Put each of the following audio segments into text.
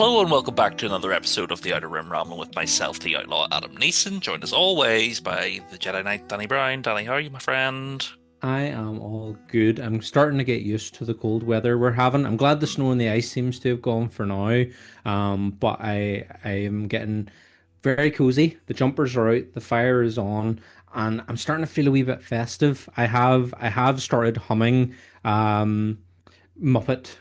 Hello and welcome back to another episode of the Outer Rim Rambling with myself, the Outlaw Adam Neeson, joined as always by the Jedi Knight Danny Brown. Danny, how are you, my friend? I am all good. I'm starting to get used to the cold weather we're having. I'm glad the snow and the ice seems to have gone for now. But I am getting very cozy. The jumpers are out, the fire is on, and I'm starting to feel a wee bit festive. I have started humming Muppets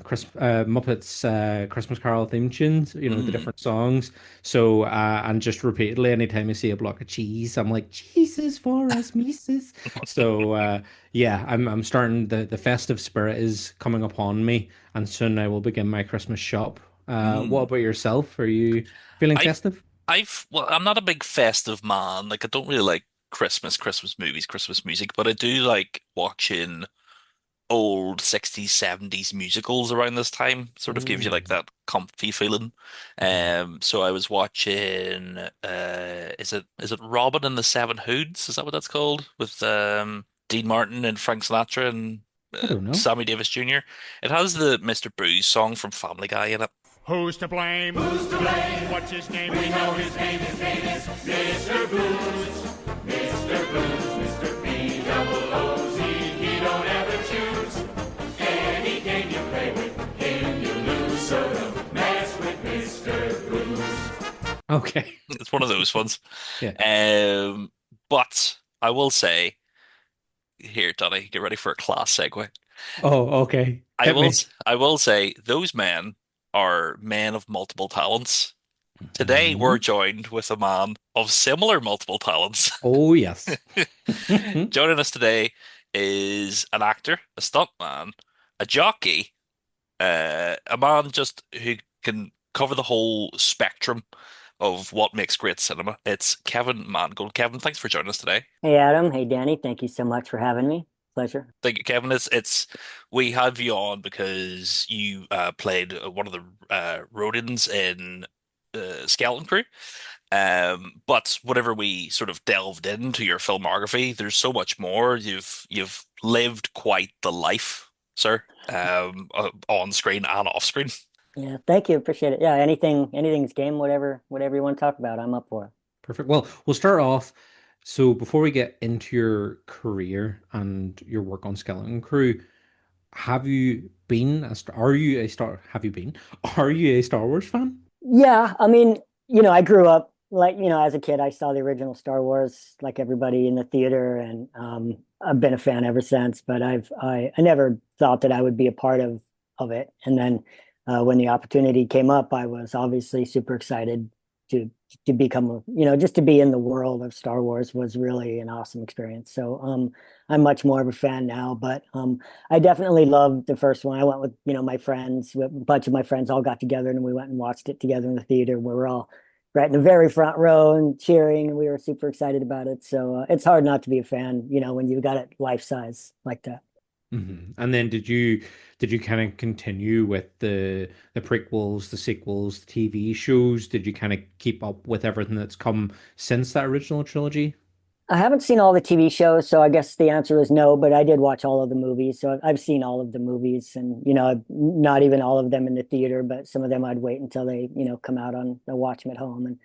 Christmas Carol theme tunes, the Mm. different songs. So and just repeatedly anytime I see a block of cheese, I'm like, Jesus for us, Mises. So yeah, I'm starting the festive spirit is coming upon me, and soon I will begin my Christmas shop. What Mm. about yourself? Are you feeling I've, festive? well, I'm not a big festive man. Like, I don't really like Christmas movies, Christmas music, but I do like watching old 60s, 70s musicals around this time. Sort of gives you like Oh. that comfy feeling. Mhm. So I was watching is it Robin and the Seven Hoods? Is that what that's called? With Dean Martin and Frank Sinatra and I don't know. Sammy Davis Jr. It has the Mr. Booz song from Family Guy in it. Who's to blame? Who's to blame? What's his name? We know his name. His name is Mr. Boots. Mr. Boots, Mr. B double O Z. He don't ever choose. Any game you play with him, you lose. So don't mess with Mr. Boots. Okay. It's one of those ones. Yeah. Um, but I will say here, Donny, get ready for a class segue. Oh, okay. I Hit will me. I will say those men are men of multiple talents. Today we're Mhm. joined with a man of similar multiple talents. Oh, yes. Joining us today is an actor, a stuntman, a jockey, a man just who can cover the whole spectrum of what makes great cinema. It's Kevin Mangold. Kevin, thanks for joining us today. Hey Adam, hey Danny, thank you so much for having me. Pleasure. Thank you, Kevin. It's we have you on because you played one of the Rodians in Skeleton Crew. But whenever we sort of delved into your filmography, there's so much more. You've lived quite the life, sir, on screen and off screen. Yeah, thank you. Appreciate it. Yeah, anything's game, whatever you want to talk about, I'm up for. Perfect. Well, we'll start off. So before we get into your career and your work on Skeleton Crew, have you been? Are you a Star Wars fan? Yeah, I mean, I grew up like, as a kid, I saw the original Star Wars like everybody in the theater, and I've been a fan ever since. But I never thought that I would be a part of it. And then when the opportunity came up, I was obviously super excited to to become just to be in the world of Star Wars was really an awesome experience. So I'm much more of a fan now, but I definitely loved the first one. I went with, my friends, a bunch of my friends all got together and we went and watched it together in the theater. We were all right in the very front row and cheering, and we were super excited about it. So it's hard not to be a fan, when you got it life size like that. And then did you kind of continue with the prequels, the sequels, the TV shows? Did you kind of keep up with everything that's come since that original trilogy? I haven't seen all the TV shows, so I guess the answer is no, but I did watch all of the movies. So I've seen all of the movies, and not even all of them in the theater, but some of them I'd wait until they, come out on I watch them at home. And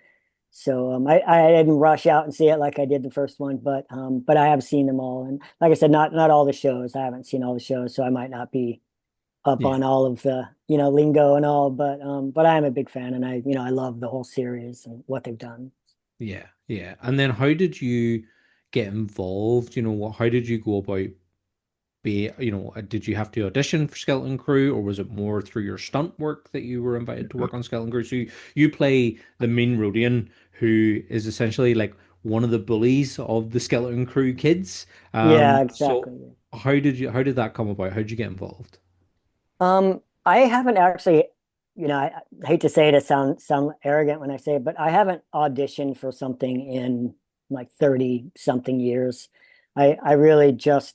so I didn't rush out and see it like I did the first one, but I have seen them all. And like I said, not all the shows. I haven't seen all the shows, so I might not be up Yeah. on all of the, lingo and all, but I am a big fan, and I love the whole series and what they've done. Yeah, yeah. And then how did you get involved? How did you go about did you have to audition for Skeleton Crew, or was it more through your stunt work that you were invited to work on Skeleton Crew? So you play the Mean Rodian, who is essentially like one of the bullies of the Skeleton Crew kids. Yeah, So exactly. how did that come about? How did you get involved? I haven't actually, I hate to say it, sound arrogant when I say it, but I haven't auditioned for something in like 30 something years. I really just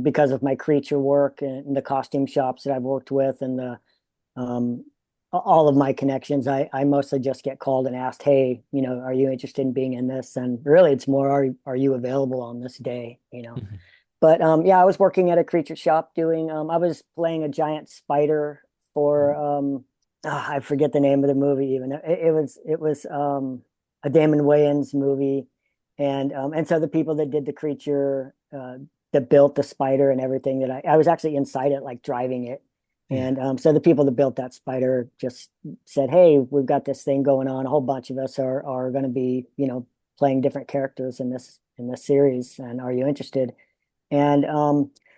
because of my creature work and the costume shops that I've worked with, and the all of my connections, I mostly just get called and asked, hey, are you interested in being in this? And really it's more, are you available on this day? Mhm. But yeah, I was working at a creature shop doing I was playing a giant spider for I forget the name of the movie even. It was a Damon Wayans movie, and so the people that did the creature, that built the spider and everything, that I was actually inside it, like driving it. Yeah. And so the people that built that spider just said, "Hey, we've got this thing going on. A whole bunch of us are going to be, playing different characters in this series, and are you interested?" And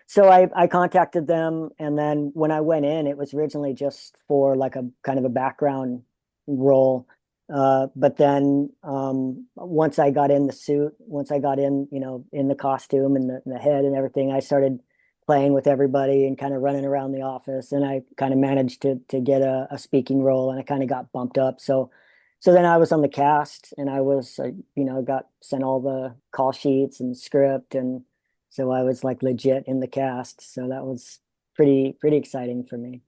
so I contacted them, and then when I went in, it was originally just for like a kind of a background role. But then once I got in the suit, once I got in, in the costume and the head and everything, I started playing with everybody and kind of running around the office, and I kind of managed to get a speaking role, and I kind of got bumped up. So then I was on the cast, and I was, got sent all the call sheets and script, and so I was like legit in the cast. So that was pretty exciting for me.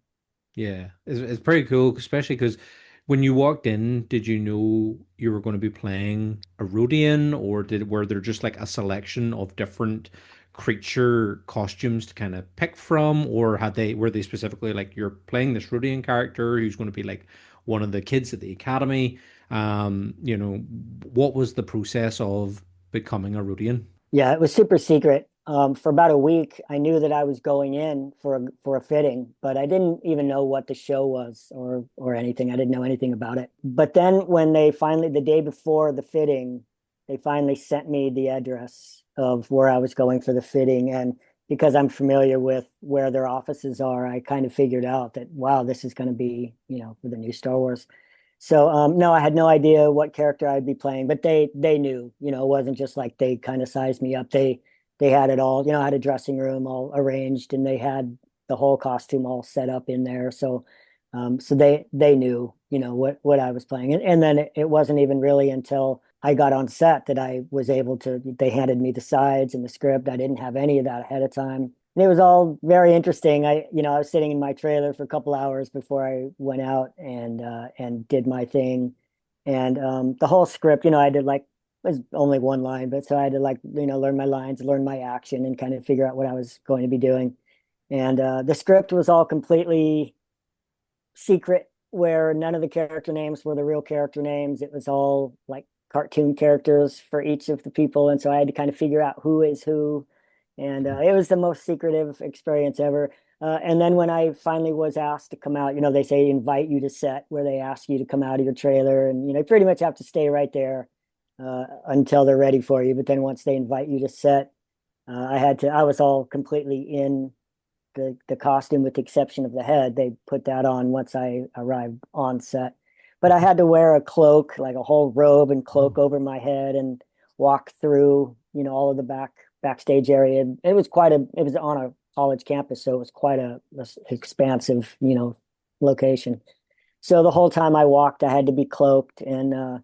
Yeah, it's pretty cool, especially because when you walked in, did you know you were going to be playing a Rodian, or were there just like a selection of different creature costumes to kind of pick from, or were they specifically like you're playing this Rodian character who's going to be like one of the kids at the academy? What was the process of becoming a Rodian? Yeah, it was super secret. For about a week, I knew that I was going in for a fitting, but I didn't even know what the show was or anything. I didn't know anything about it. But then when they finally, the day before the fitting, they finally sent me the address of where I was going for the fitting. And because I'm familiar with where their offices are, I kind of figured out that, wow, this is going to be, for the new Star Wars. So no, I had no idea what character I'd be playing, but they knew, it wasn't just like they kind of sized me up. They had it all, I had a dressing room all arranged, and they had the whole costume all set up in there. So they knew, what I was playing. And then it wasn't even really until I got on set that I was able to, they handed me the sides and the script. I didn't have any of that ahead of time. And it was all very interesting. I was sitting in my trailer for a couple hours before I went out and did my thing. And the whole script, I did like, it was only one line, but so I had to like, learn my lines, learn my action, and kind of figure out what I was going to be doing. And the script was all completely secret, where none of the character names were the real character names. It was all like cartoon characters for each of the people. And so I had to kind of figure out who is who. And it was the most secretive experience ever. And then when I finally was asked to come out, they say invite you to set, where they ask you to come out of your trailer, and, you pretty much have to stay right there until they're ready for you. But then once they invite you to set, I was all completely in the costume with the exception of the head. They put that on once I arrived on set. But I had to wear a cloak, like a whole robe and cloak over my head, and walk through, all of the backstage area. It was on a college campus, so it was quite a expansive, location. So the whole time I walked, I had to be cloaked, and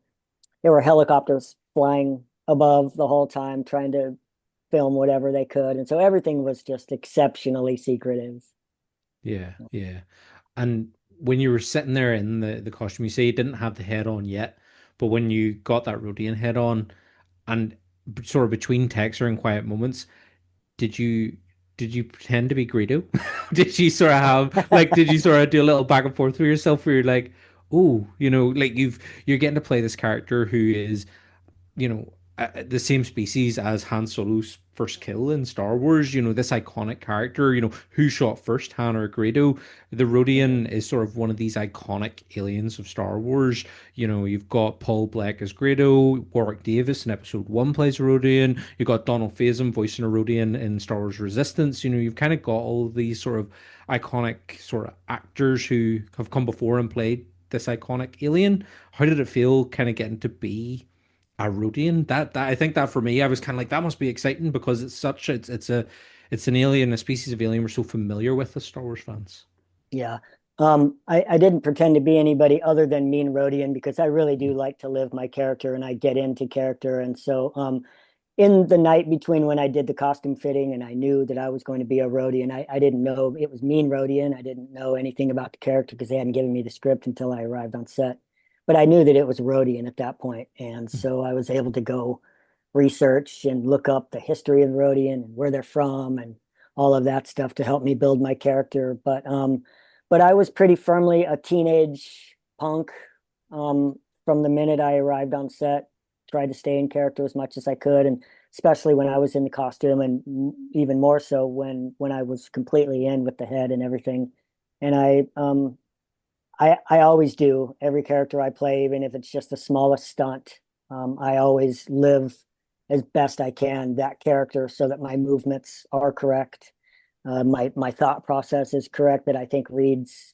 there were helicopters flying above the whole time, trying to film whatever they could. And so everything was just exceptionally secretive. Yeah, yeah. And when you were sitting there in the costume, you say you didn't have the head on yet, but when you got that Rodian head on, and sort of between texture and quiet moments, did you did you pretend to be Greedo? Did you sort of have like did you sort of do a little back and forth with yourself where you're like, oh, like you're getting to play this character who is the same species as Han Solo's first kill in Star Wars, this iconic character, who shot first, Han or Greedo? The Rodian is sort of one of these iconic aliens of Star Wars. You've got Paul Blart as Greedo, Warwick Davis in episode one plays a Rodian, you've got Donald Faison voicing a Rodian in Star Wars Resistance. You've kind of got all these sort of iconic sort of actors who have come before and played this iconic alien. How did it feel kind of getting to be a Rodian? That I think that for me, I was kind of like, that must be exciting because it's an alien, a species of alien we're so familiar with as Star Wars fans. Yeah. I didn't pretend to be anybody other than Mean Rodian, because I really do like to live my character, and I get into character. And so in the night between when I did the costume fitting and I knew that I was going to be a Rodian, I didn't know it was Mean Rodian. I didn't know anything about the character because they hadn't given me the script until I arrived on set. But I knew that it was Rodian at that point. And so I was able to go research and look up the history of Rodian and where they're from and all of that stuff to help me build my character. But but I was pretty firmly a teenage punk from the minute I arrived on set. Tried to stay in character as much as I could, and especially when I was in the costume, and even more so when I was completely in with the head and everything. And I always do every character I play, even if it's just the smallest stunt. I always live as best I can that character so that my movements are correct. My thought process is correct that I think reads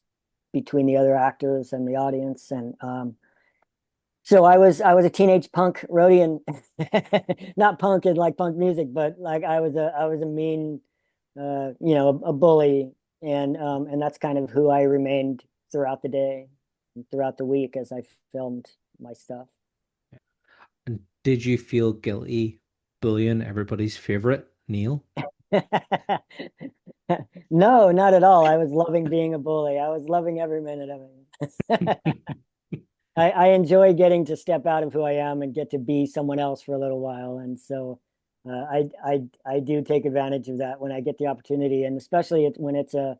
between the other actors and the audience. And so I was a teenage punk Rodian, not punk in like punk music, but like I was a mean a bully, and that's kind of who I remained throughout the day and throughout the week as I filmed my stuff. And did you feel guilty bullying everybody's favorite, Neil? No, not at all. I was loving being a bully. I was loving every minute of it. I enjoy getting to step out of who I am and get to be someone else for a little while. And so I do take advantage of that when I get the opportunity, and especially when it's a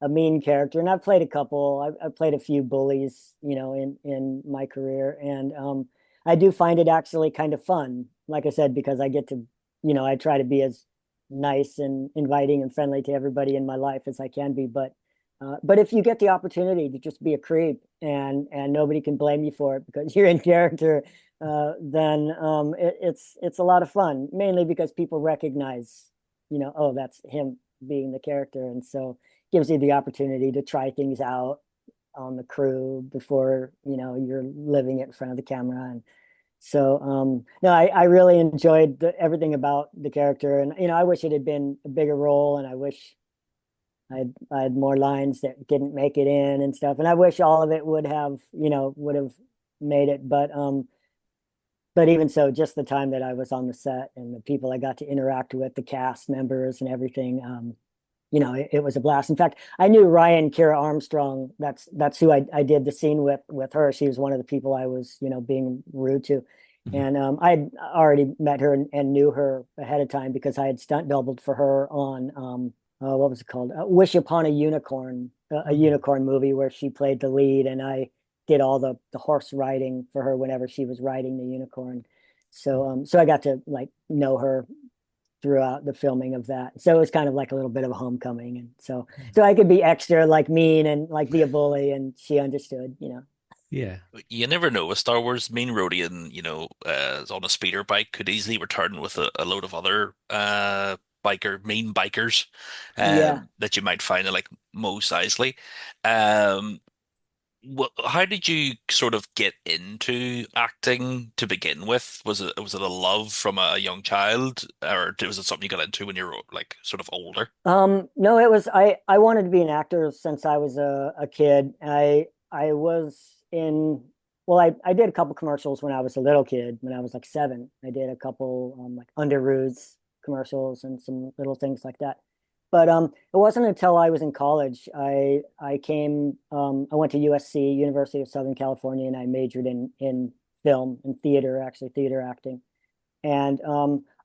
mean character. And I've played a couple. I've played a few bullies, in my career, and I do find it actually kind of fun. Like I said, because I get to, I try to be as nice and inviting and friendly to everybody in my life as I can be. But if you get the opportunity to just be a creep and nobody can blame you for it because you're in character, then it's a lot of fun. Mainly because people recognize, oh, that's him being the character, and so gives you the opportunity to try things out on the crew before you're living it in front of the camera. And so no, I really enjoyed everything about the character, and I wish it had been a bigger role, and I wish I had more lines that didn't make it in and stuff. And I wish all of it would have made it. But even so, just the time that I was on the set and the people I got to interact with, the cast members and everything, it was a blast. In fact, I knew Ryan Kira Armstrong. That's who I did the scene with her. She was one of the people I was, being rude to. Mhm. And I'd already met her and knew her ahead of time because I had stunt doubled for her on what was it called? Wish Upon a Unicorn, a Oh, unicorn movie where she played the lead, and I did all the horse riding for her whenever she was riding the unicorn. So I got to like know her throughout the filming of that. So it was kind of like a little bit of a homecoming, and so I could be extra like mean and like be a bully, and she understood. yeah. You never know with Star Wars. Mean Rodian, is on a speeder bike, could easily return with a load of other mean bikers, Yeah. that you might find like Mos Eisley. Um, how did you sort of get into acting to begin with? Was it a love from a young child, or was it something you got into when you were like sort of older? No, it was I wanted to be an actor since I was a kid. I was in well, I did a couple commercials when I was a little kid, when I was like 7. I did a couple like Underoos commercials and some little things like that. But it wasn't until I was in college I went to USC, University of Southern California, and I majored in film and theater, actually theater acting. And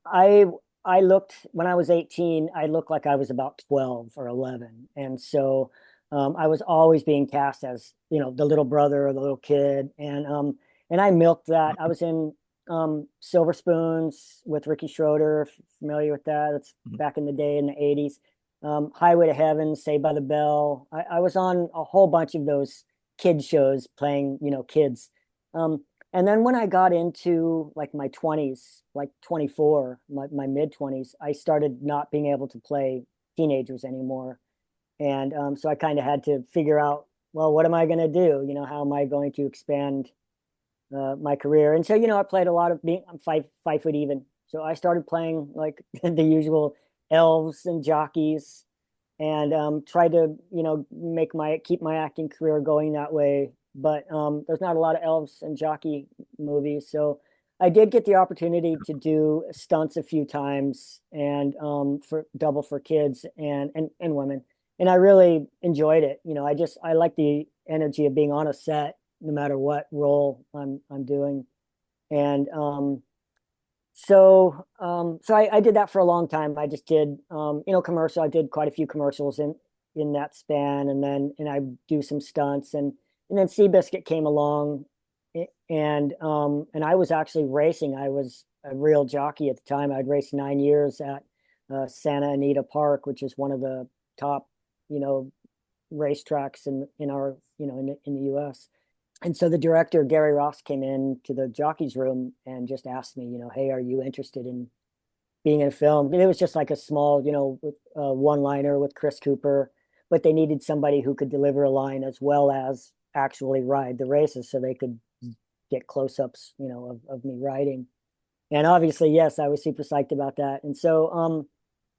I looked when I was 18, I looked like I was about 12 or 11. And so I was always being cast as, the little brother or the little kid. And I milked that. I was in Silver Spoons with Ricky Schroeder, familiar with that. It's back in the day in the 80s. Highway to Heaven, Saved by the Bell. I was on a whole bunch of those kid shows playing, kids. Um, and then when I got into like my 20s, like 24, my mid 20s, I started not being able to play teenagers anymore. And so I kind of had to figure out, well, what am I going to do? How am I going to expand my career? And so, I played a lot of I'm 5 foot even. So I started playing like the usual elves and jockeys, and tried to keep my acting career going that way. But there's not a lot of elves and jockey movies, so I did get the opportunity to do stunts a few times, and for double for kids and women, and I really enjoyed it. I like the energy of being on a set no matter what role I'm doing. And so I did that for a long time. I just did commercial. I did quite a few commercials, in that span, and I do some stunts, and then Seabiscuit came along, and I was actually racing. I was a real jockey at the time. I'd raced 9 years at Santa Anita Park, which is one of the top, you know, racetracks in our, in the U.S. And so the director, Gary Ross, came in to the jockey's room and just asked me, hey, are you interested in being in a film? And it was just like a small, with one-liner with Chris Cooper, but they needed somebody who could deliver a line as well as actually ride the races, so they could get close-ups, of me riding. And obviously, yes, I was super psyched about that. And so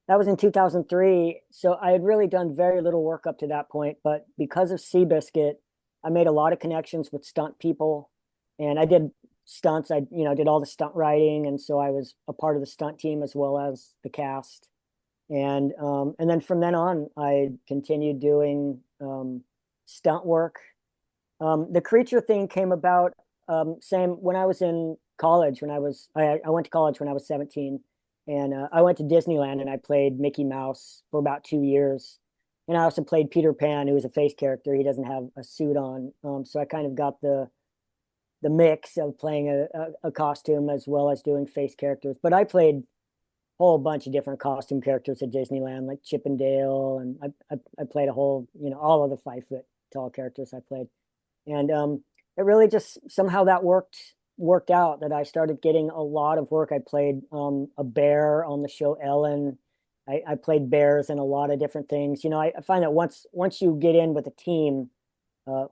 that was in 2003. So I had really done very little work up to that point, but because of Seabiscuit, I made a lot of connections with stunt people, and I did stunts. I, did all the stunt writing, and so I was a part of the stunt team as well as the cast. And then from then on, I continued doing stunt work. The creature thing came about same when I was in college. I went to college when I was 17, and I went to Disneyland and I played Mickey Mouse for about 2 years. And I also played Peter Pan, who was a face character. He doesn't have a suit on, so I kind of got the mix of playing a costume as well as doing face characters. But I played a whole bunch of different costume characters at Disneyland, like Chip and Dale, and I played a whole, all of the 5 foot tall characters I played. And it really just somehow that worked out, that I started getting a lot of work. I played a bear on the show Ellen. I played bears in a lot of different things. I find that once you get in with a team,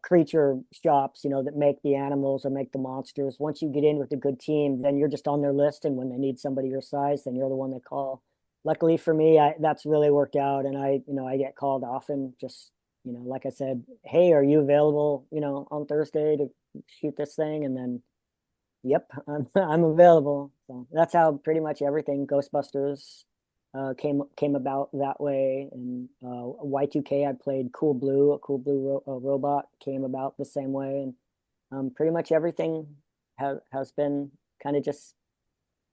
creature shops, that make the animals or make the monsters, once you get in with a good team, then you're just on their list. And when they need somebody your size, then you're the one they call. Luckily for me, that's really worked out. And I get called often, just, like I said, hey, are you available, on Thursday to shoot this thing? And then, yep, I'm available. So that's how pretty much everything Ghostbusters came about that way. And Y2K, I played Cool Blue, a Cool Blue robot, came about the same way. And pretty much everything has been kind of just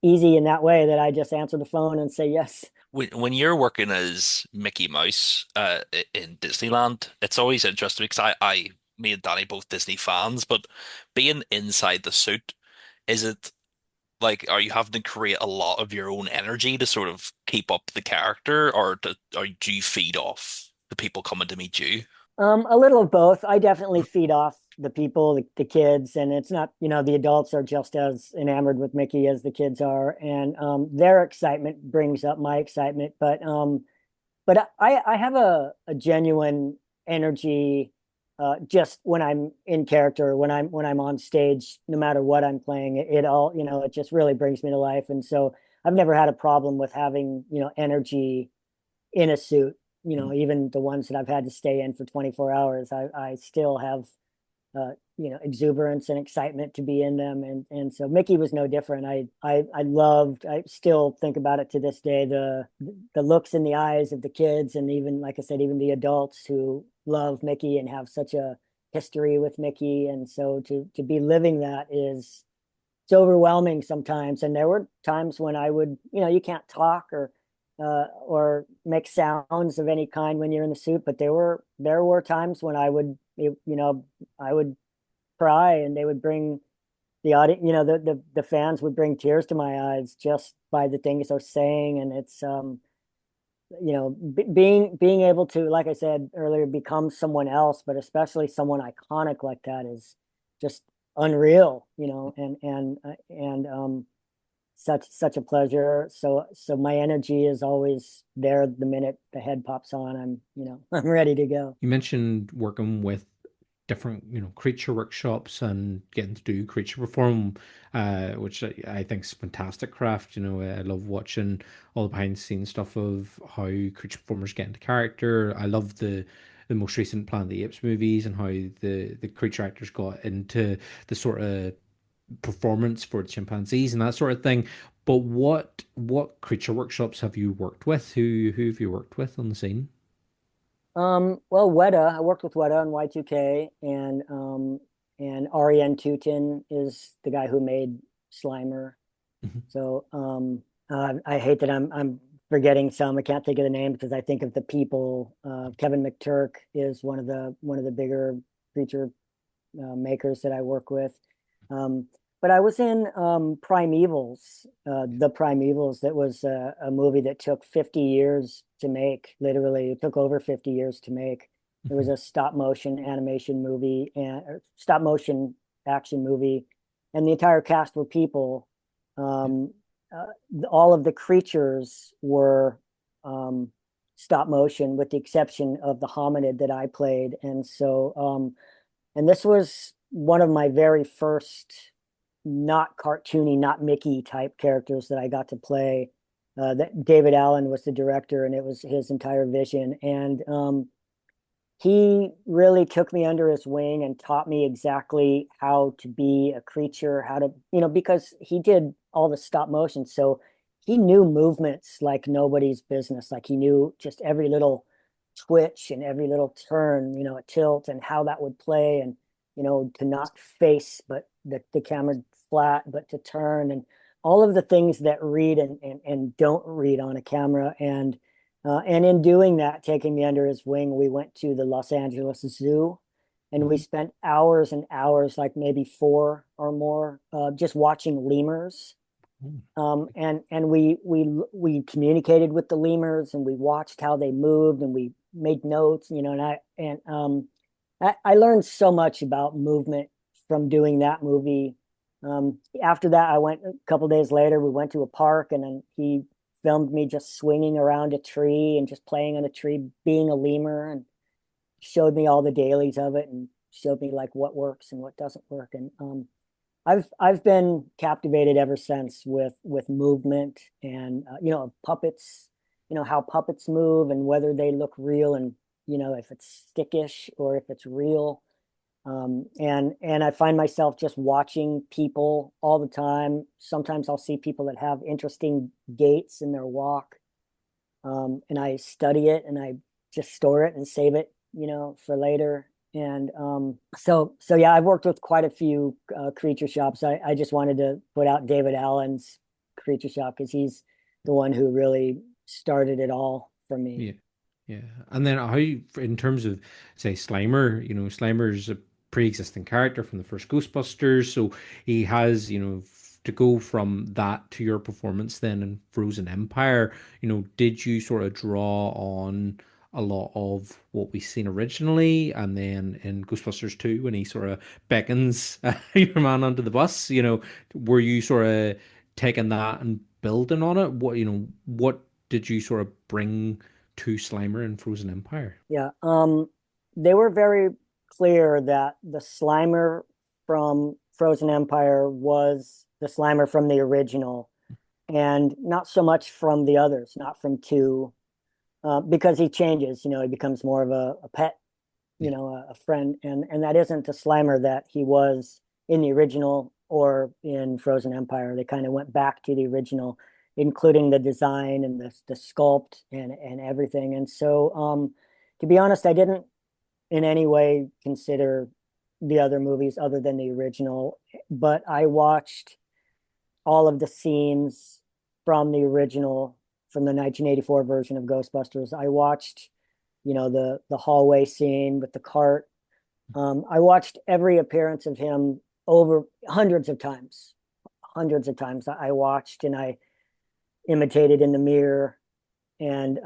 easy in that way, that I just answer the phone and say yes. When you're working as Mickey Mouse in Disneyland, it's always interesting because me and Danny both Disney fans, but being inside the suit, is it like, are you having to create a lot of your own energy to sort of keep up the character, or do you feed off the people coming to meet you? A little of both. I definitely feed off the people, the kids, and it's not, the adults are just as enamored with Mickey as the kids are, and their excitement brings up my excitement. But I have a genuine energy, just when I'm in character, when I'm on stage, no matter what I'm playing, it all, it just really brings me to life. And so I've never had a problem with having, energy in a suit. Even the ones that I've had to stay in for 24 hours, I still have exuberance and excitement to be in them. And so Mickey was no different. I still think about it to this day, the looks in the eyes of the kids, and even, like I said, even the adults who love Mickey and have such a history with Mickey. And so to be living that it's overwhelming sometimes. And there were times when I would, you can't talk or make sounds of any kind when you're in the suit, but there were times when I would cry, and they would bring the audience, the fans would bring tears to my eyes just by the things I was saying. And it's being able to, like I said earlier, become someone else, but especially someone iconic like that, is just unreal, and such a pleasure. So my energy is always there. The minute the head pops on, I'm ready to go. You mentioned working with different, creature workshops and getting to do creature perform, which I think is fantastic craft. I love watching all the behind the scenes stuff of how creature performers get into character. I love the most recent Planet of the Apes movies and how the creature actors got into the sort of performance for the chimpanzees and that sort of thing. But what creature workshops have you worked with? Who have you worked with on the scene? Well, Weta, I worked with Weta on Y2K, and Ariane Tutin is the guy who made Slimer. Mhm. So I hate that I'm forgetting some. I can't think of the name because I think of the people. Kevin McTurk is one of the bigger creature makers that I work with. Um, but I was in Primevals, the Primevals. That was a movie that took 50 years to make. Literally, it took over 50 years to make. It was Mhm. a stop motion animation movie and stop motion action movie, and the entire cast were people. Yeah. Um, all of the creatures were um, stop motion, with the exception of the hominid that I played, and this was one of my very first not cartoony, not Mickey type characters that I got to play. That David Allen was the director, and it was his entire vision. And he really took me under his wing and taught me exactly how to be a creature, how to, because he did all the stop motion. So he knew movements like nobody's business. Like he knew just every little twitch and every little turn, a tilt and how that would play. And, to not face, but the camera flat, but to turn and all of the things that read and don't read on a camera. And in doing that, taking me under his wing, we went to the Los Angeles Zoo, and we Mhm. spent hours and hours, like maybe four or more, just watching lemurs. Mm. And we communicated with the lemurs, and we watched how they moved, and we made notes, and I learned so much about movement from doing that movie. After that, I went a couple days later. We went to a park, and then he filmed me just swinging around a tree and just playing on a tree, being a lemur, and showed me all the dailies of it and showed me like what works and what doesn't work. And I've been captivated ever since with movement and puppets, how puppets move and whether they look real, and if it's stickish or if it's real. And I find myself just watching people all the time. Sometimes I'll see people that have interesting gaits in their walk, and I study it and I just store it and save it, for later. And so yeah, I've worked with quite a few creature shops. I just wanted to put out David Allen's creature shop because he's the one who really started it all for me. Yeah. Yeah. And then how, in terms of, say, Slimer, Slimer's a pre-existing character from the first Ghostbusters, so he has, to go from that to your performance then in Frozen Empire, did you sort of draw on a lot of what we've seen originally, and then in Ghostbusters 2 when he sort of beckons your man onto the bus, were you sort of taking that and building on it? What did you sort of bring to Slimer and Frozen Empire? Yeah. They were very clear that the Slimer from Frozen Empire was the Slimer from the original, and not so much from the others, not from two, because he changes. He becomes more of a pet, Yeah. a friend, and that isn't the Slimer that he was in the original or in Frozen Empire. They kind of went back to the original, including the design and the sculpt and everything. And so, to be honest, I didn't in any way consider the other movies other than the original, but I watched all of the scenes from the original, from the 1984 version of Ghostbusters. I watched, the hallway scene with the cart. I watched every appearance of him over hundreds of times. Hundreds of times I watched and I imitated in the mirror. And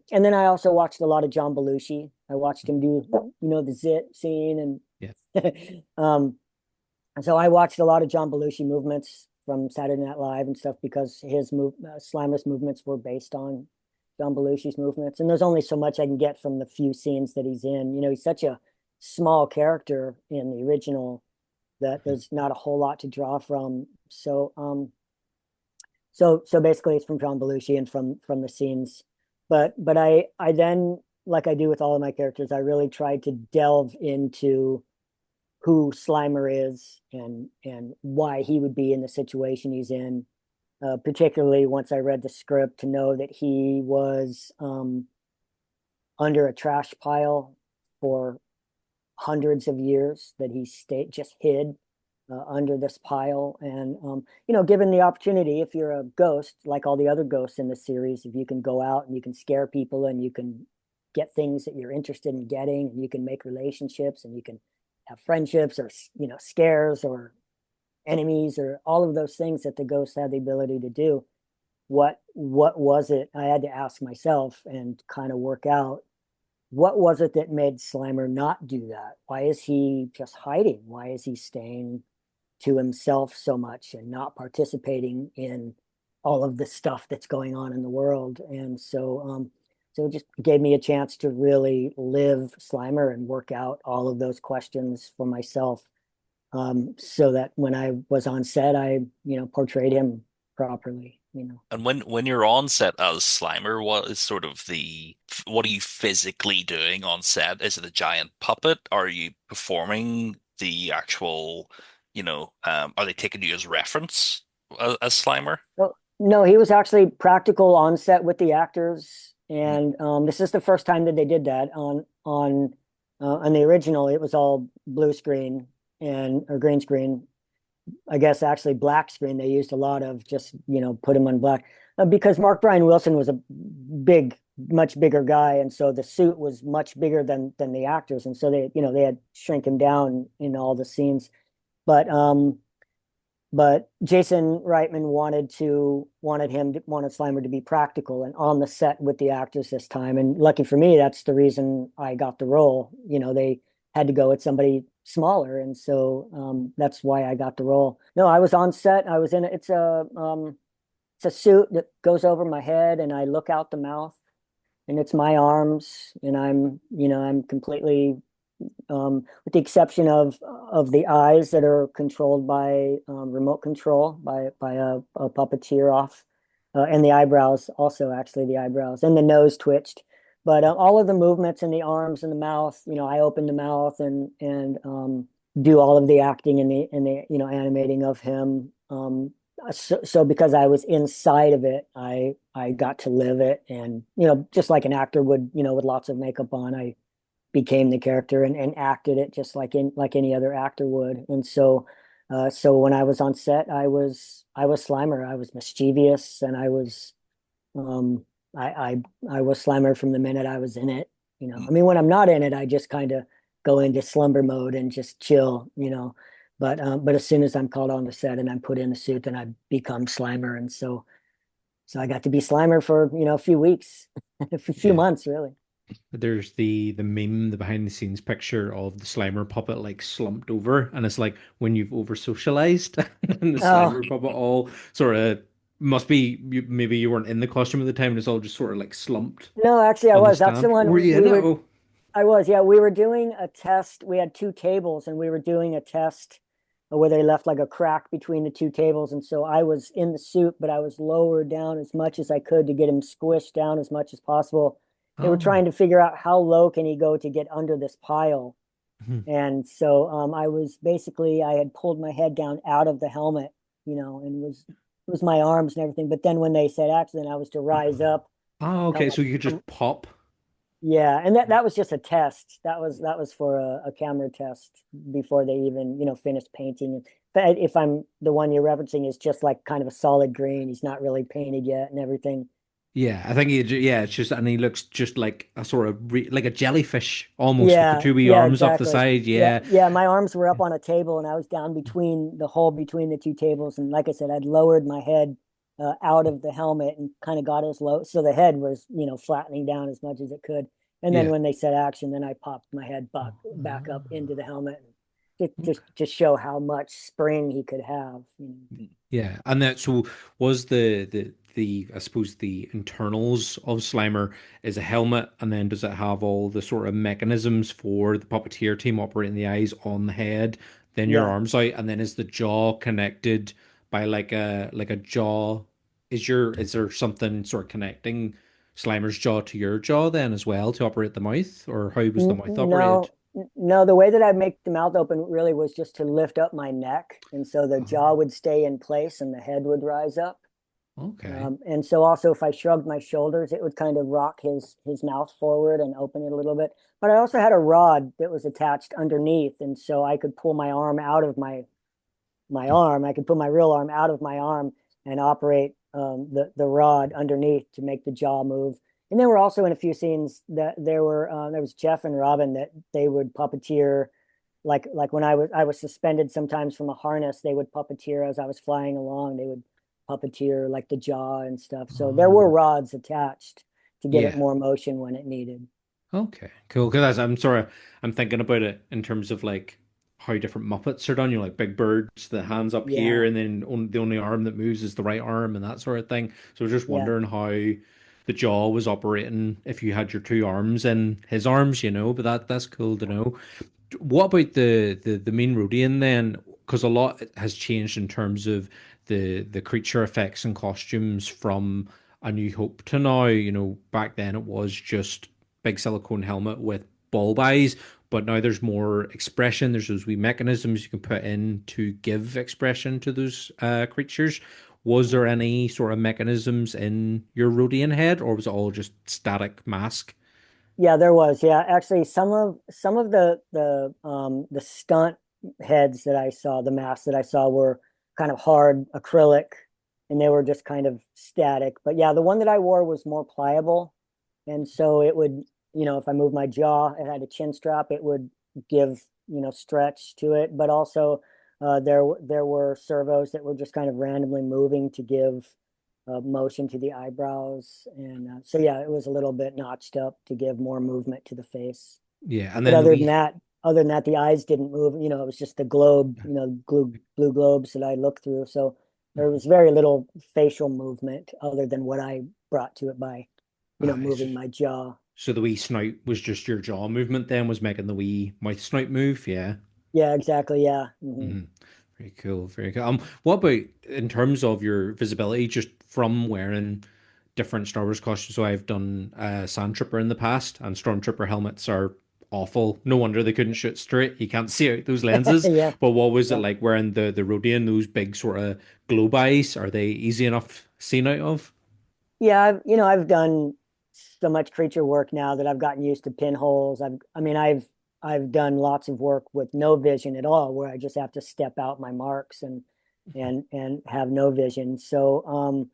then I also watched a lot of John Belushi. I watched him do, the zit scene, Yeah. and and so I watched a lot of John Belushi movements from Saturday Night Live and stuff because Slimer's movements were based on John Belushi's movements. And there's only so much I can get from the few scenes that he's in. He's such a small character in the original that there's not a whole lot to draw from. So basically it's from John Belushi and from the scenes. But I then, like I do with all of my characters, I really tried to delve into who Slimer is and why he would be in the situation he's in. Particularly once I read the script, to know that he was under a trash pile for hundreds of years, that he stayed just hid, under this pile. And given the opportunity, if you're a ghost, like all the other ghosts in the series, if you can go out and you can scare people and you can get things that you're interested in getting, and you can make relationships and you can have friendships or scares or enemies or all of those things that the ghosts had the ability to do. What was it? I had to ask myself and kind of work out what was it that made Slimer not do that? Why is he just hiding? Why is he staying to himself so much and not participating in all of the stuff that's going on in the world? And so it just gave me a chance to really live Slimer and work out all of those questions for myself, so that when I was on set, I portrayed him properly. And when you're on set as Slimer, what is sort of what are you physically doing on set? Is it a giant puppet? Are you performing the actual, are they taking you as reference as Slimer? Well, no, he was actually practical on set with the actors, and this is the first time that they did that on the original. It was all blue screen and or green screen. I guess actually black screen. They used a lot of just put him on black, because Mark Brian Wilson was a much bigger guy, and so the suit was much bigger than the actors, and so they had shrink him down in all the scenes. But Jason Reitman wanted Slimer to be practical and on the set with the actors this time. And lucky for me, that's the reason I got the role. They had to go with somebody smaller, and so that's why I got the role. No, I was on set. I was in it. It's a suit that goes over my head, and I look out the mouth, and it's my arms, and I'm completely, with the exception of the eyes that are controlled by remote control by a puppeteer off, and the eyebrows also, actually the eyebrows and the nose twitched, but all of the movements in the arms and the mouth, I open the mouth and do all of the acting and the animating of him. So because I was inside of it, I got to live it, and just like an actor would, with lots of makeup on, I became the character and acted it just like any other actor would. And so when I was on set, I was Slimer. I was mischievous, and I was um I was Slimer from the minute I was in it. I mean, when I'm not in it, I just kind of go into slumber mode and just chill. But as soon as I'm called on the set and I'm put in the suit, then I become Slimer. And so I got to be Slimer for a few weeks, a few Yeah. months really. There's the meme, the behind the scenes picture of the Slimer puppet like slumped over, and it's like when you've over socialized, and the Oh, Slimer puppet all sort of must be maybe you weren't in the costume at the time, and it's all just sort of like slumped no, actually I on the was. That's the stand. Were one you in we it? were Oh, I was, yeah. We were doing a test. We had two tables, and we were doing a test where they left like a crack between the two tables. And so I was in the suit, but I was lowered down as much as I could to get him squished down as much as possible. They were oh, trying to figure out how low can he go to get under this pile. mhm. And so I had pulled my head down out of the helmet, and it was my arms and everything. But then when they said accident, I was to rise up, Oh, come okay. up. So you could just pop. Yeah, and that was just a test. That was for a camera test before they even, finished painting. But if I'm the one you're referencing is just like kind of a solid green. He's not really painted yet and everything. Yeah, I think yeah, it's just, and he looks just like a sort of like a jellyfish almost with the Yeah, two wee yeah, arms up the exactly. side. Yeah, Yeah. yeah. My arms were up on a table, and I was down between the hole between the two tables. And like I said, I'd lowered my head out of the helmet and kind of got as low, so the head was, flattening down as much as it could. And then Yeah. when they said action, then I popped my head back up into the helmet to show how much spring he could have. Yeah, and that so was the I suppose the internals of Slimer is a helmet, and then does it have all the sort of mechanisms for the puppeteer team operating the eyes on the head, then your Yeah. arms out, and then is the jaw connected by like a jaw? Is there something sort of connecting Slimer's jaw to your jaw then as well to operate the mouth, or how was the mouth operated? No, no, the way that I make the mouth open really was just to lift up my neck. And so the jaw Oh, would stay in place and the head would rise up. okay. And so also if I shrugged my shoulders, it would kind of rock his mouth forward and open it a little bit. But I also had a rod that was attached underneath, and so I could pull my arm out of my my arm. I could put my real arm out of my arm and operate the rod underneath to make the jaw move. And there were also in a few scenes that there was Jeff and Robin that they would puppeteer like when I was suspended sometimes from a harness, they would puppeteer as I was flying along. They would puppeteer like the jaw and stuff. So there were Oh, rods attached to get it yeah. more motion when it needed. Okay, cool. Because I'm sorry, I'm thinking about it in terms of like how different Muppets are done. You know, like Big Bird's the hands up here, Yeah, and then the only arm that moves is the right arm, and that sort of thing. So I was just yeah. wondering how the jaw was operating if you had your two arms in his arms, you know. But that's cool to know. What about the Mean Rodian then? Because a lot has changed in terms of the creature effects and costumes from A New Hope to now. You know, back then it was just big silicone helmet with bulb eyes, but now there's more expression. There's those wee mechanisms you can put in to give expression to those creatures. Was there any sort of mechanisms in your Rodian head, or was it all just static mask? Yeah, there was. Yeah, actually, some of the stunt heads that I saw, the masks that I saw were kind of hard acrylic, and they were just kind of static. But yeah, the one that I wore was more pliable, and so it would, if I moved my jaw, it had a chin strap, it would give, stretch to it. But also, there were servos that were just kind of randomly moving to give motion to the eyebrows, and so yeah, it was a little bit notched up to give more movement to the face. Yeah, and But then other than that, the eyes didn't move. It was just the globe, blue globes that I looked through. So there was very little facial movement other than what I brought to it by, it's moving just, my jaw. so the wee snout was just your jaw movement then was making the wee mouth snout move, yeah. Yeah, exactly. Yeah. Hmm. Very cool, very cool. What about in terms of your visibility, just from wearing different Star Wars costumes? So I've done Sand Trooper in the past, and Stormtrooper helmets are awful. No wonder they couldn't shoot straight. You can't see out those lenses. Yeah. But what was it Yeah. like wearing the Rodian, those big sort of globe eyes? Are they easy enough seen out of? Yeah, I've done so much creature work now that I've gotten used to pinholes. I've done lots of work with no vision at all, where I just have to step out my marks and have no vision. So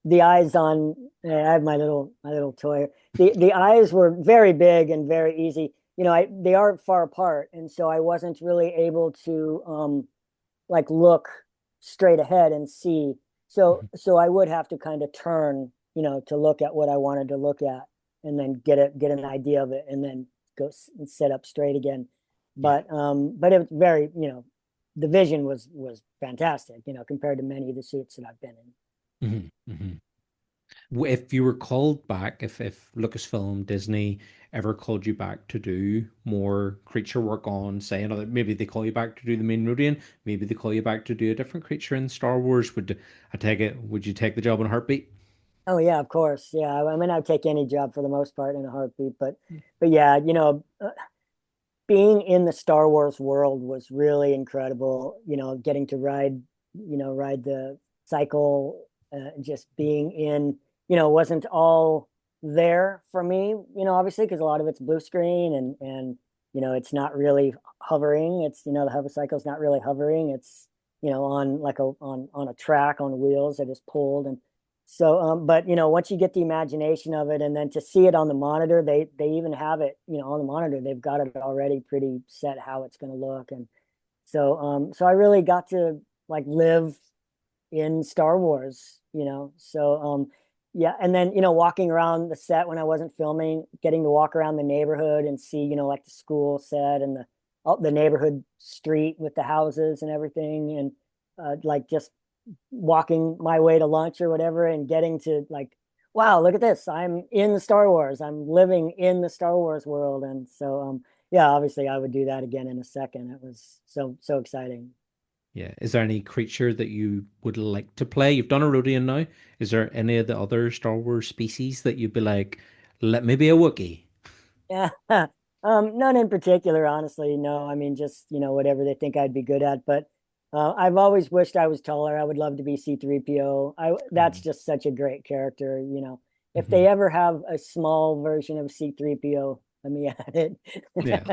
the eyes on I have my little toy. The eyes were very big and very easy. They are far apart, and so I wasn't really able to like look straight ahead and see. So I would have to kind of turn, to look at what I wanted to look at, and then get an idea of it, and then go and sit up straight again. Yeah. But it was very, the vision was fantastic, compared to many of the suits that I've been in. Hmm. Hmm. If you were called back, if Lucasfilm, Disney ever called you back to do more creature work on, say, another, maybe they call you back to do the main Rodian, maybe they call you back to do a different creature in Star Wars, would you take the job in a heartbeat? Oh yeah, of course. Yeah, I mean, I'd take any job for the most part in a heartbeat. But yeah, being in the Star Wars world was really incredible. Getting to ride the cycle, just being in, wasn't all there for me, obviously, because a lot of it's blue screen and it's not really hovering. It's, the hover cycle is not really hovering. It's, on like on a track on wheels that is pulled. And so, but once you get the imagination of it, and then to see it on the monitor, they even have it, on the monitor. They've got it already pretty set how it's going to look, and so I really got to like live in Star Wars, So, yeah, and then walking around the set when I wasn't filming, getting to walk around the neighborhood and see, like the school set and the neighborhood street with the houses and everything, and like just walking my way to lunch or whatever, and getting to like, wow, look at this, I'm in the Star Wars, I'm living in the Star Wars world. And so yeah, obviously I would do that again in a second. It was so exciting. Yeah. Is there any creature that you would like to play? You've done a Rodian now. Is there any of the other Star Wars species that you'd be like, let me be a Wookiee? Yeah. None in particular, honestly. No, I mean, just, whatever they think I'd be good at. But I've always wished I was taller. I would love to be C3PO. That's just such a great character. If Mm-hmm. they ever have a small version of C3PO, let me at it. Yeah.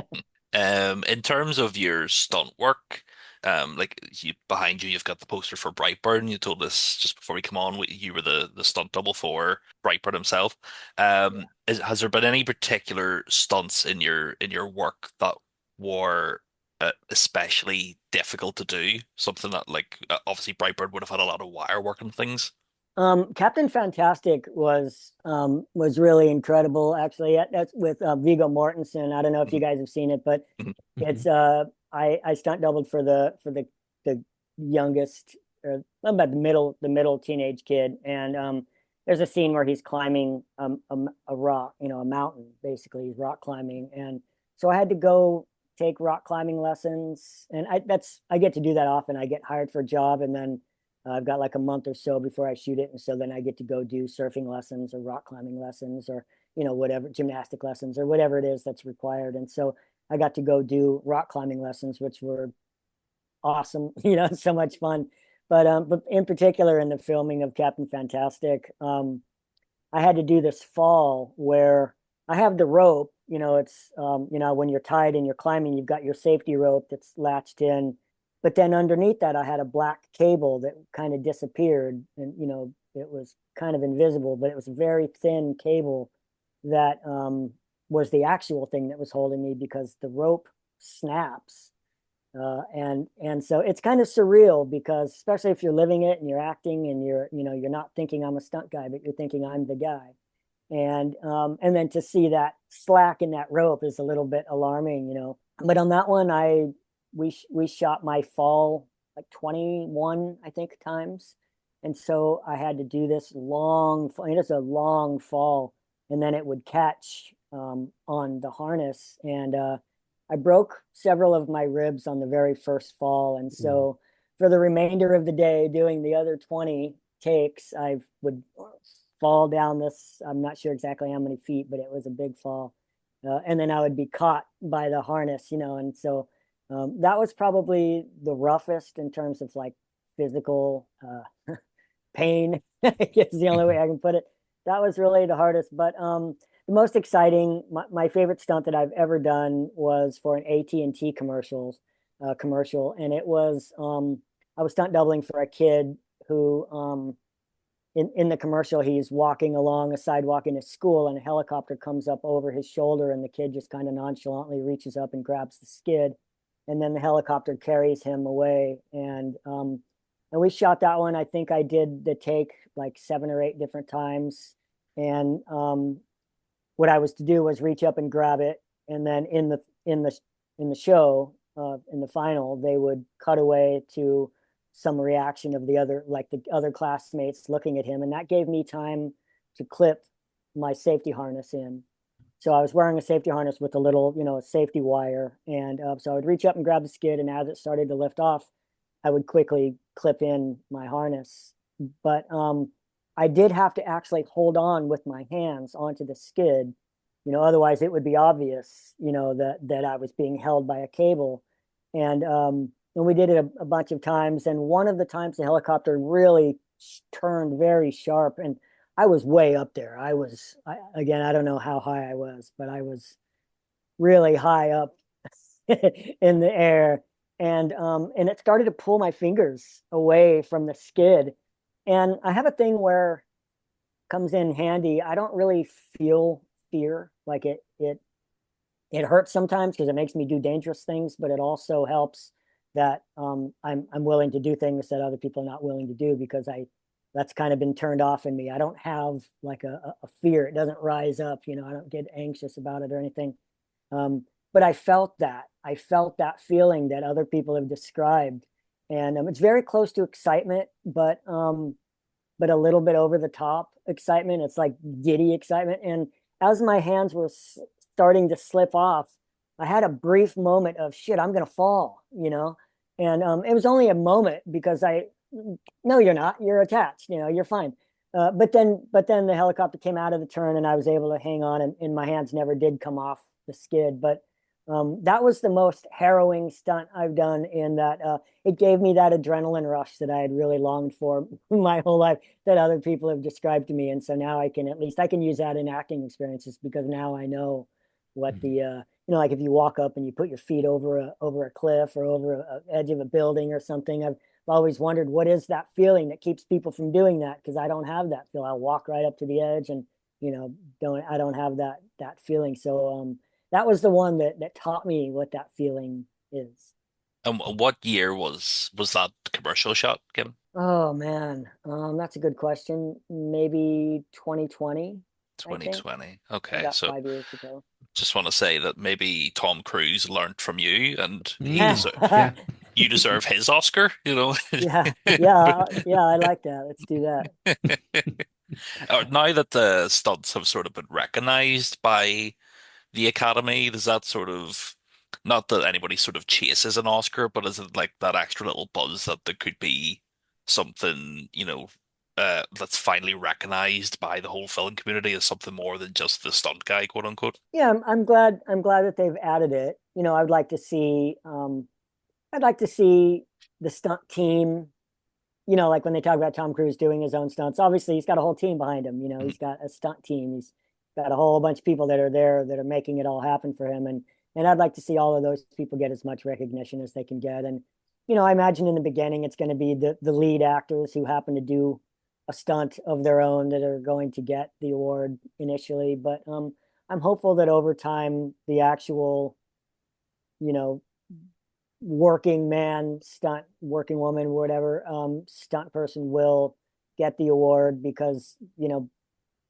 In terms of your stunt work, Like behind you, you've got the poster for Brightburn. And you told us just before we come on, you were the stunt double for Brightburn himself. Has there been any particular stunts in your work that were especially difficult to do? Something that like obviously Brightburn would have had a lot of wire work and things. Captain Fantastic was really incredible. Actually, that's with Viggo Mortensen. I don't know if you Mhm. guys have seen it, but Mhm. it's I stunt doubled for the youngest, or about the middle teenage kid, and there's a scene where he's climbing a rock, a mountain. Basically, he's rock climbing, and so I had to go take rock climbing lessons, and I get to do that often. I get hired for a job, and then I've got like a month or so before I shoot it, and so then I get to go do surfing lessons or rock climbing lessons or whatever, gymnastic lessons or whatever it is that's required. And so I got to go do rock climbing lessons, which were awesome, so much fun. But in particular in the filming of Captain Fantastic, I had to do this fall where I have the rope. It's when you're tied and you're climbing, you've got your safety rope that's latched in, but then underneath that, I had a black cable that kind of disappeared, and it was kind of invisible, but it was a very thin cable that was the actual thing that was holding me because the rope snaps. And so it's kind of surreal because especially if you're living it and you're acting and you're not thinking I'm a stunt guy, but you're thinking I'm the guy. And then to see that slack in that rope is a little bit alarming. But on that one, we shot my fall like 21, I think, times. And so I had to do this long, it's a long fall, and then it would catch on the harness. And I broke several of my ribs on the very first fall. And Mm. so for the remainder of the day, doing the other 20 takes, I would fall down this, I'm not sure exactly how many feet, but it was a big fall. And then I would be caught by the harness, and so that was probably the roughest in terms of like physical pain. I guess is the only way I can put it. That was really the hardest. But the most exciting, my favorite stunt that I've ever done was for an AT&T commercial, and it was I was stunt doubling for a kid who in the commercial, he's walking along a sidewalk in his school, and a helicopter comes up over his shoulder, and the kid just kind of nonchalantly reaches up and grabs the skid, and then the helicopter carries him away. And we shot that one. I think I did the take like 7 or 8 different times, and what I was to do was reach up and grab it, and then in the show, in the final, they would cut away to some reaction of the other classmates looking at him, and that gave me time to clip my safety harness in. So I was wearing a safety harness with a little, safety wire, and so I would reach up and grab the skid, and as it started to lift off, I would quickly clip in my harness. But I did have to actually hold on with my hands onto the skid, otherwise it would be obvious, that I was being held by a cable. And we did it a bunch of times. And one of the times the helicopter really turned very sharp, and I was way up there. Again, I don't know how high I was, but I was really high up in the air, and it started to pull my fingers away from the skid. And I have a thing where comes in handy. I don't really feel fear. Like it hurts sometimes because it makes me do dangerous things, but it also helps that I'm willing to do things that other people are not willing to do, because that's kind of been turned off in me. I don't have like a fear. It doesn't rise up. I don't get anxious about it or anything. But I felt that feeling that other people have described, and it's very close to excitement, but a little bit over the top excitement. It's like giddy excitement. And as my hands were starting to slip off, I had a brief moment of shit, I'm gonna fall. And it was only a moment because no, you're not. You're attached. You're fine. But then the helicopter came out of the turn, and I was able to hang on, and my hands never did come off the skid. But that was the most harrowing stunt I've done. In that it gave me that adrenaline rush that I had really longed for my whole life, that other people have described to me. And so now I can use that in acting experiences, because now I know what the like if you walk up and you put your feet over a cliff or over a edge of a building or something. I've always wondered what is that feeling that keeps people from doing that, because I don't have that feel. I walk right up to the edge and don't I don't have that feeling. So that was the one that taught me what that feeling is. And what year was that commercial shot, Kevin? Oh man, that's a good question. Maybe 2020, I think. 2020. Okay, About so 5 years ago. just want to say that maybe Tom Cruise learned from you, and Yeah. you deserve his Oscar, you know. Yeah, yeah, yeah. I like that. Let's do that. Now that the stunts have sort of been recognized by the Academy, does that sort of, not that anybody sort of chases an Oscar, but is it like that extra little buzz that there could be something, that's finally recognized by the whole film community as something more than just the stunt guy, quote unquote? Yeah, I'm glad. I'm glad that they've added it. I'd like to see. I'd like to see the stunt team. Like when they talk about Tom Cruise doing his own stunts. Obviously, he's got a whole team behind him. Mhm. He's got a stunt team. He's got a whole bunch of people that are there that are making it all happen for him. And I'd like to see all of those people get as much recognition as they can get. And I imagine in the beginning it's going to be the lead actors who happen to do a stunt of their own that are going to get the award initially. But I'm hopeful that over time the actual you know working man, stunt, working woman, whatever, stunt person will get the award, because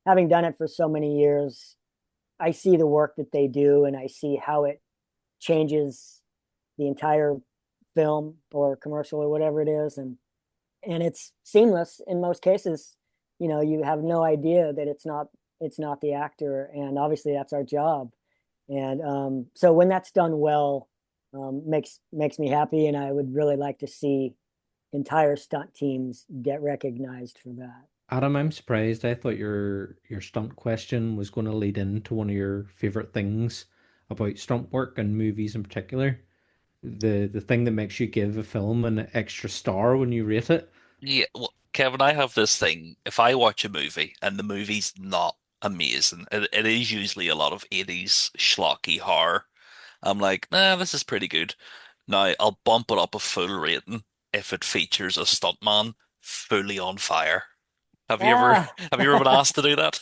having done it for so many years, I see the work that they do and I see how it changes the entire film or commercial or whatever it is, and it's seamless in most cases. You have no idea that it's not the actor, and obviously that's our job. And so when that's done well, makes me happy, and I would really like to see entire stunt teams get recognized for that. Adam, I'm surprised. I thought your stunt question was going to lead into one of your favorite things about stunt work and movies in particular. The thing that makes you give a film an extra star when you rate it. Yeah, well, Kevin, I have this thing. If I watch a movie and the movie's not amazing, it is usually a lot of 80s schlocky horror. I'm like, nah, this is pretty good. Now I'll bump it up a full rating if it features a stuntman fully on fire. Have you ever Ah, have you ever been asked to do that?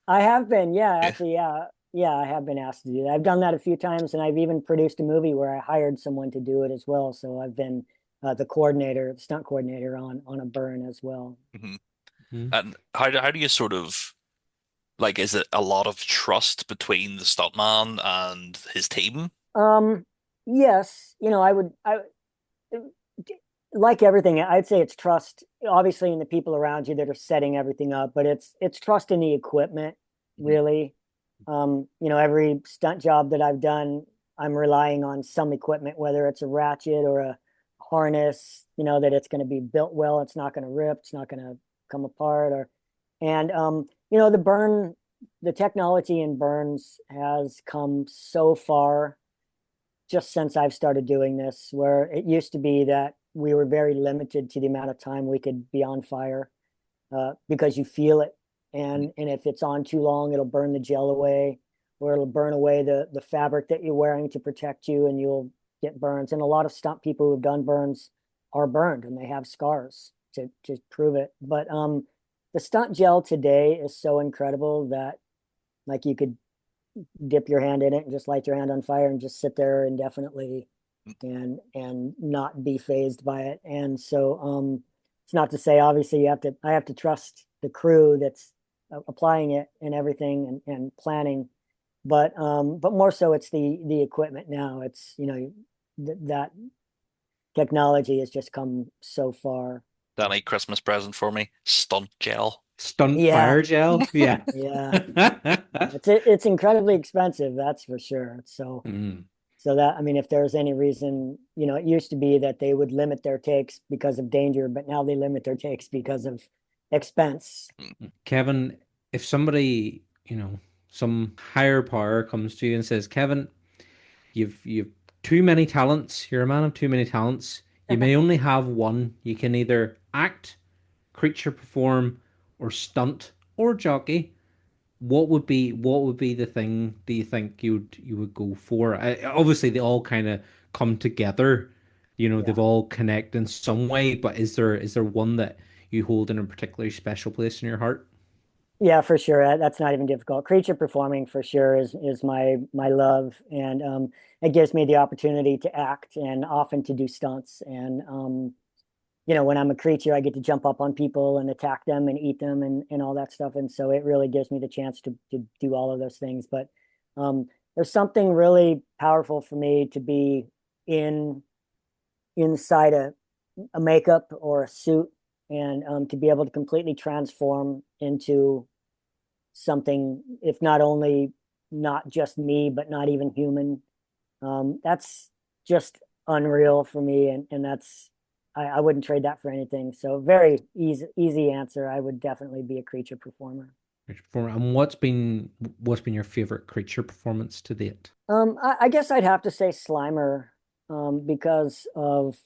I have been, yeah, Yeah. actually, yeah, yeah, I have been asked to do that. I've done that a few times, and I've even produced a movie where I hired someone to do it as well. So I've been the stunt coordinator on a burn as well. Mhm. Hmm. And how do you sort of like, is it a lot of trust between the stuntman and his team? Um, yes, I like everything. I'd say it's trust, obviously, in the people around you that are setting everything up, but it's trust in the equipment, Mhm. really. Every stunt job that I've done, I'm relying on some equipment, whether it's a ratchet or a harness, that it's going to be built well, it's not going to rip, it's not going to come apart, and the technology in burns has come so far just since I've started doing this, where it used to be that we were very limited to the amount of time we could be on fire, because you feel it, and if it's on too long, it'll burn the gel away, or it'll burn away the fabric that you're wearing to protect you, and you'll get burns. And a lot of stunt people who've done burns are burned, and they have scars to prove it. But the stunt gel today is so incredible that, like, you could dip your hand in it and just light your hand on fire and just sit there indefinitely and not be phased by it. And so it's not to say, obviously, I have to trust the crew that's applying it and everything, and planning, but more so it's the equipment now. It's that technology has just come so far. Danny, Christmas present for me, stunt gel. Stunt Yeah, fire gel? Yeah. yeah, yeah. It's incredibly expensive, that's for sure. Mm. So that, I mean, if there's any reason, it used to be that they would limit their takes because of danger, but now they limit their takes because of expense. Kevin, if somebody, some higher power comes to you and says, Kevin, you've too many talents. You're a man of too many talents. You may only have one. You can either act, creature perform, or stunt, or jockey. what would be the thing do you think you would go for? Obviously, they all kind of come together. They've Yeah. all connect in some way, but is there one that you hold in a particularly special place in your heart? Yeah, for sure. That's not even difficult. Creature performing for sure is my love, and it gives me the opportunity to act and often to do stunts. And when I'm a creature, I get to jump up on people and attack them and eat them and all that stuff. And so it really gives me the chance to do all of those things. But there's something really powerful for me to be in inside a makeup or a suit, and to be able to completely transform into something, if not only not just me, but not even human. That's just unreal for me, and that's I wouldn't trade that for anything. So very easy answer. I would definitely be a creature performer. Creature performer. And what's been your favorite creature performance to date? I guess I'd have to say Slimer, because of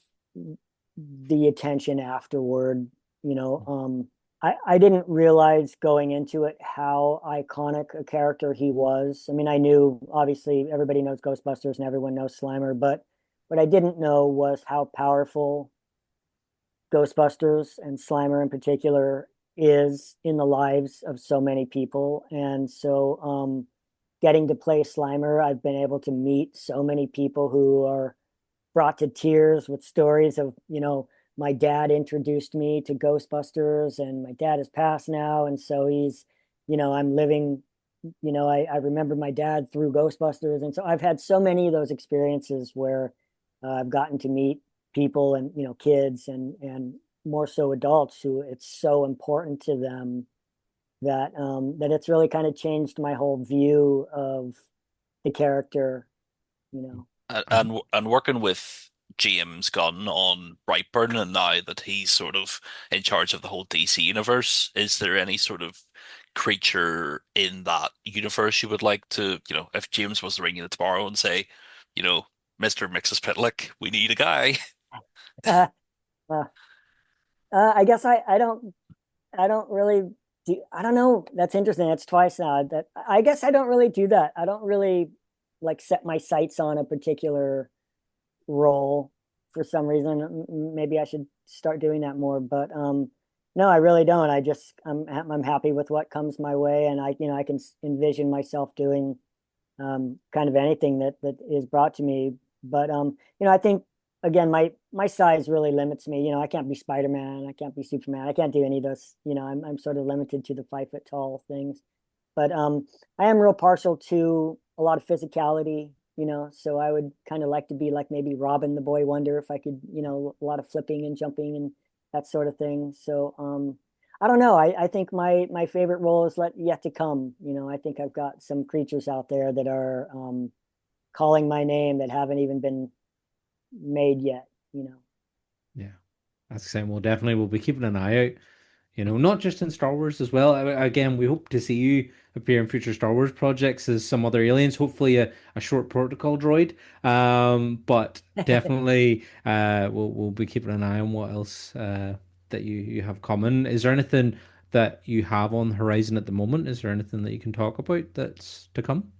the attention afterward. I didn't realize going into it how iconic a character he was. I mean, I knew obviously everybody knows Ghostbusters and everyone knows Slimer, but what I didn't know was how powerful Ghostbusters and Slimer in particular is in the lives of so many people. And so getting to play Slimer, I've been able to meet so many people who are brought to tears with stories of, my dad introduced me to Ghostbusters, and my dad has passed now. And so I'm living, I remember my dad through Ghostbusters. And so I've had so many of those experiences where I've gotten to meet people and, kids and more so adults who it's so important to them that it's really kind of changed my whole view of the character, you know. And working with James Gunn on Brightburn, and now that he's sort of in charge of the whole DC universe, is there any sort of creature in that universe you would like to, if James was to ring you tomorrow and say, you know, Mr. Mixes Pitlick, we need a guy. uh, uh, I guess I don't really do. I don't know. That's interesting. That's twice now. That I guess I don't really do that. I don't really like set my sights on a particular role for some reason. Maybe I should start doing that more. But no, I really don't. I'm happy with what comes my way, and I can envision myself doing kind of anything that is brought to me. But I think again, my size really limits me. I can't be Spider-Man, I can't be Superman, I can't do any of those. I'm sort of limited to the 5 foot tall things. But I am real partial to a lot of physicality. So I would kind of like to be like maybe Robin the Boy Wonder if I could, a lot of flipping and jumping and that sort of thing. So I don't know. I think my favorite role is yet to come. I think I've got some creatures out there that are calling my name that haven't even been made yet. Yeah, that's the same. Well, definitely we'll be keeping an eye out. Not just in Star Wars as well. Again, we hope to see you appear in future Star Wars projects as some other aliens, hopefully a short protocol droid. But definitely we'll be keeping an eye on what else that you have coming. Is there anything that you have on the horizon at the moment? Is there anything that you can talk about that's to come?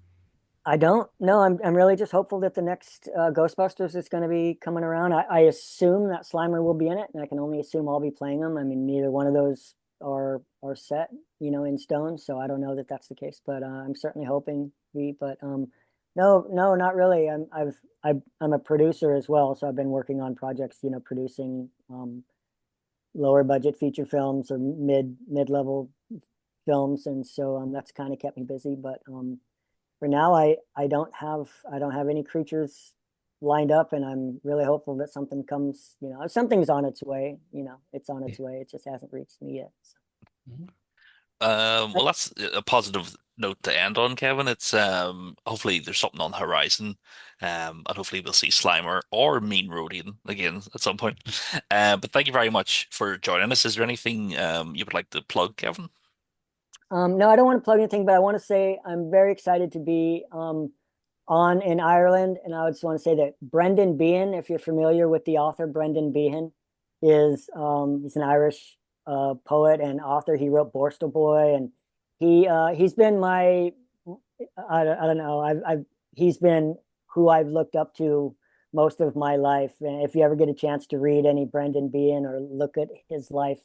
I don't know. I'm really just hopeful that the next Ghostbusters is going to be coming around. I assume that Slimer will be in it, and I can only assume I'll be playing them. I mean, neither one of those are set, in stone, so I don't know that that's the case. But I'm certainly hoping we. But no, no, not really. I'm a producer as well, so I've been working on projects, producing lower budget feature films or mid level films, and so that's kind of kept me busy. But for now, I don't have any creatures lined up, and I'm really hopeful that something comes. Something's on its way. It's on its way. It just hasn't reached me yet. So. Well, that's a positive note to end on, Kevin. It's hopefully there's something on the horizon, and hopefully we'll see Slimer or Mean Rodian again at some point. But thank you very much for joining us. Is there anything you would like to plug, Kevin? No, I don't want to plug anything, but I want to say I'm very excited to be on in Ireland, and I just want to say that Brendan Behan, if you're familiar with the author Brendan Behan, he's an Irish poet and author. He wrote Borstal Boy, and he's been my I don't know. I've he's been who I've looked up to most of my life. And if you ever get a chance to read any Brendan Behan or look at his life,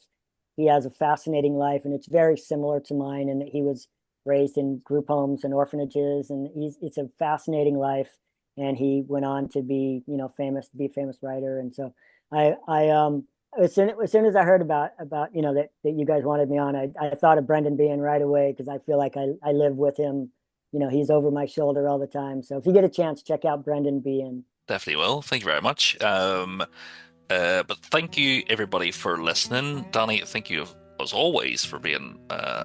he has a fascinating life, and it's very similar to mine in that he was raised in group homes and orphanages, and it's a fascinating life. And he went on to be, famous, to be a famous writer. And so I as soon as I heard about that you guys wanted me on, I thought of Brendan Behan right away because I feel like I live with him. He's over my shoulder all the time. So if you get a chance, check out Brendan Behan. Definitely will. Thank you very much. But thank you everybody for listening. Danny, thank you as always for being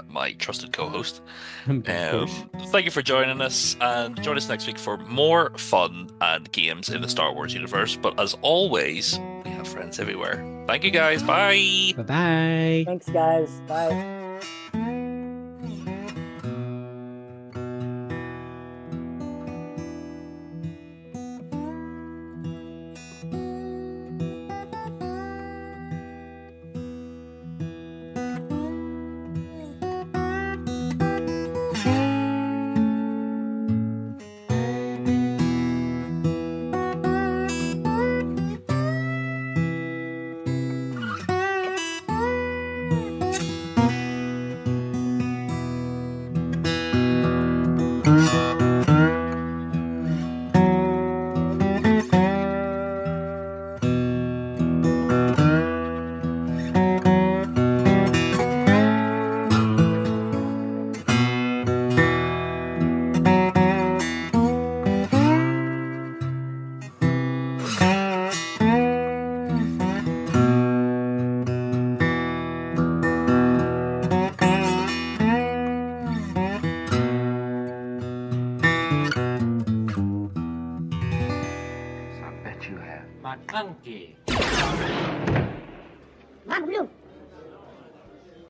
my trusted co-host. Of course. Thank you for joining us, and join us next week for more fun and games in the Star Wars universe. But as always, we have friends everywhere. Thank you guys. Bye. Bye-bye. Thanks, guys. Bye. McClunky.